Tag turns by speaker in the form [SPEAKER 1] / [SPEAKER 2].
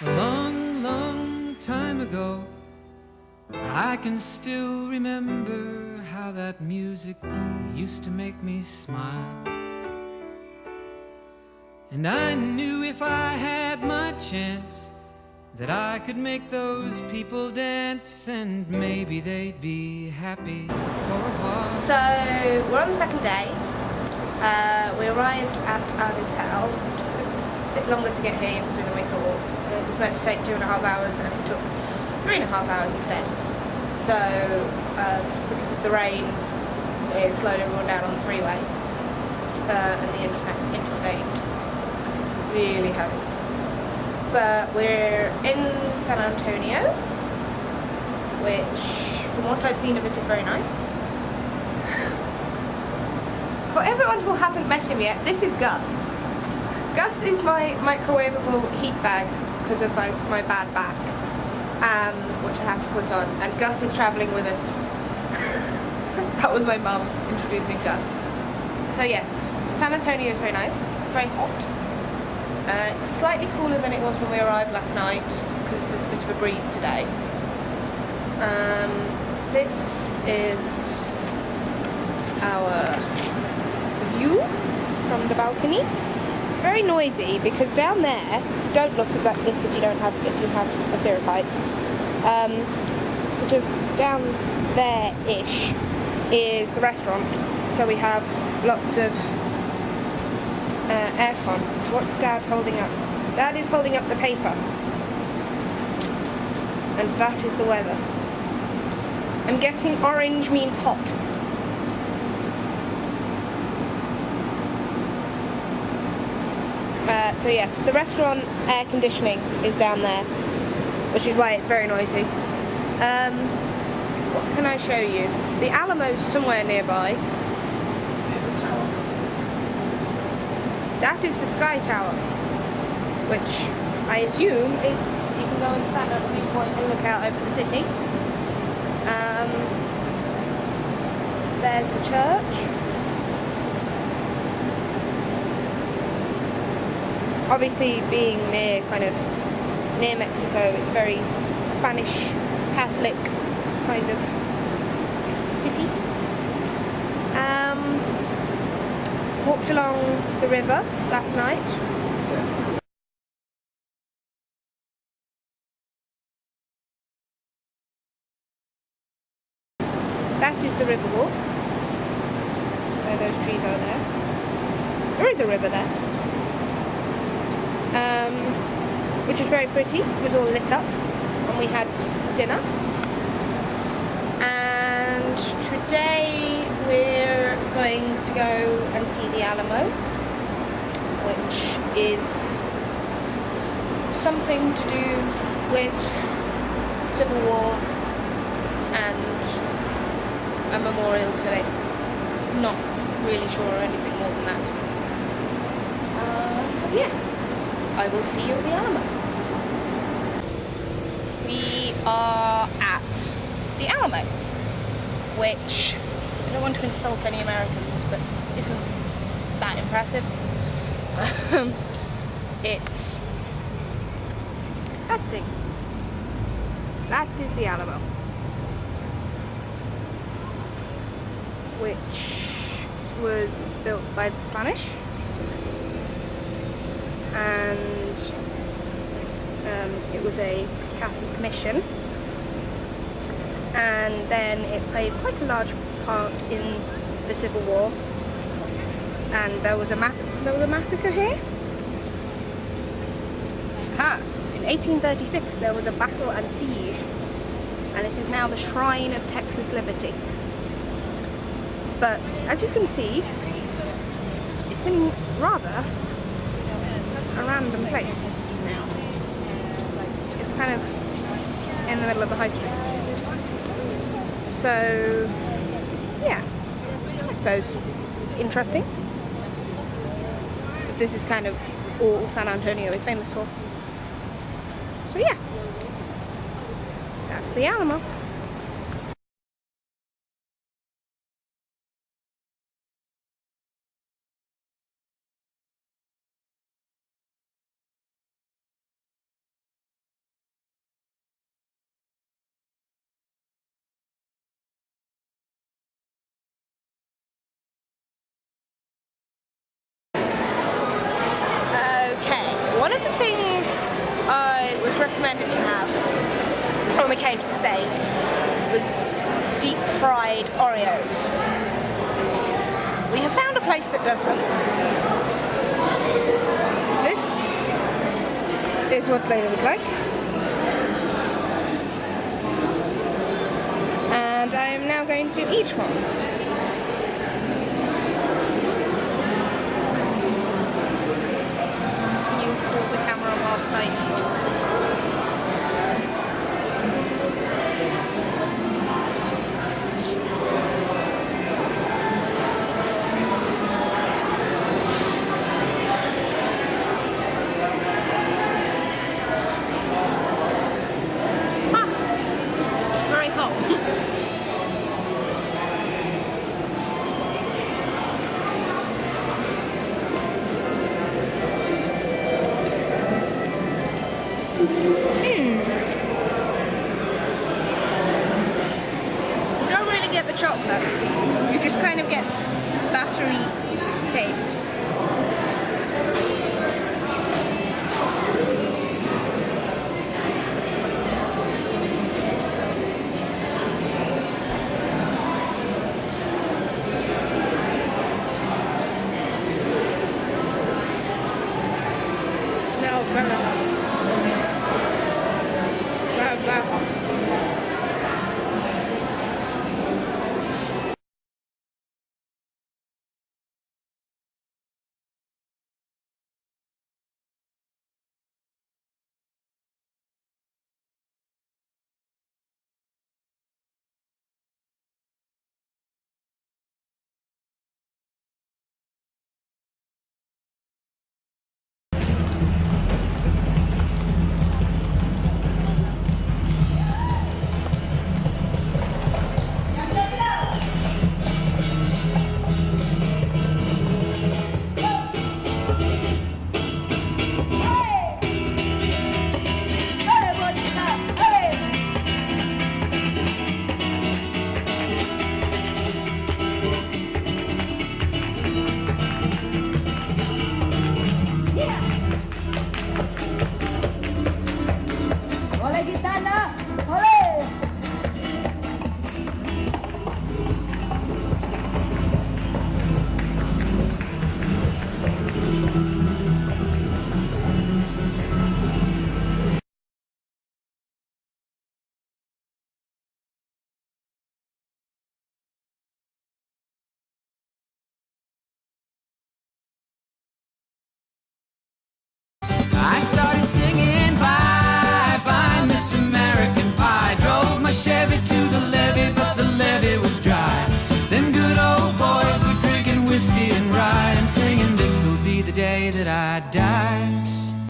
[SPEAKER 1] A long, long time ago, I can still remember how that music used to make me smile. And I knew if I had my chance that I could make those people dance, and maybe they'd be happy for a while.
[SPEAKER 2] So we're on the second day. We arrived at our hotel. It took us a bit longer to get here yesterday than we thought. It was meant to take 2.5 hours and it took 3.5 hours instead. So because of the rain, it slowed everyone down on the freeway and the interstate because it was really heavy. But we're in San Antonio, which from what I've seen of it is very nice. For everyone who hasn't met him yet, this is Gus. Gus is my microwavable heat bag because of my bad back, which I have to put on, and Gus is travelling with us. That was my mum introducing Gus. So yes, San Antonio is very nice. It's very hot. It's slightly cooler than it was when we arrived last night because there's a bit of a breeze today. This is our view from the balcony. It's very noisy because down there, don't look at this if you have a fear of heights. Sort of down there-ish is the restaurant. So we have lots of aircon. What's Dad holding up? Dad is holding up the paper. And that is the weather. I'm guessing orange means hot. So yes, the restaurant air conditioning is down there, which is why it's very noisy. What can I show you? The Alamo's somewhere nearby. That is the Sky Tower, which I assume is, you can go and stand at a viewpoint and look out over the city. There's a church. Obviously being near Mexico, it's very Spanish Catholic kind of city. Walked along the river last night. That is the river walk, where those trees are there. There is a river there, which is very pretty. It was all lit up, and we had dinner. And today we're going to go and see the Alamo, which is something to do with Civil War and a memorial to it. Not really sure anything more than that. So yeah, I will see you at the Alamo. We are at the Alamo, which, I don't want to insult any Americans, but isn't that impressive. It's that thing. That is the Alamo, which was built by the Spanish, and it was a Catholic mission, and then it played quite a large part in the Civil War, and there was a massacre here. In 1836 there was a battle and siege, and it is now the Shrine of Texas Liberty. But as you can see, it's in rather a random place. It's kind of in the middle of the high street. So yeah, I suppose it's interesting. This is kind of all San Antonio is famous for. So yeah, that's the Alamo. most recommended to have when we came to the States was deep fried Oreos. We have found a place that does them. This is what they look like. And I am now going to eat one. You hold the camera whilst I eat. Very hot. You don't really get the chocolate. You just kind of get battery taste. No, very hot. Very hot.
[SPEAKER 1] I started singing bye bye Miss American Pie. Drove my Chevy to the levee, but the levee was dry. Them good old boys were drinking whiskey and rye and singing, this'll be the day that I die.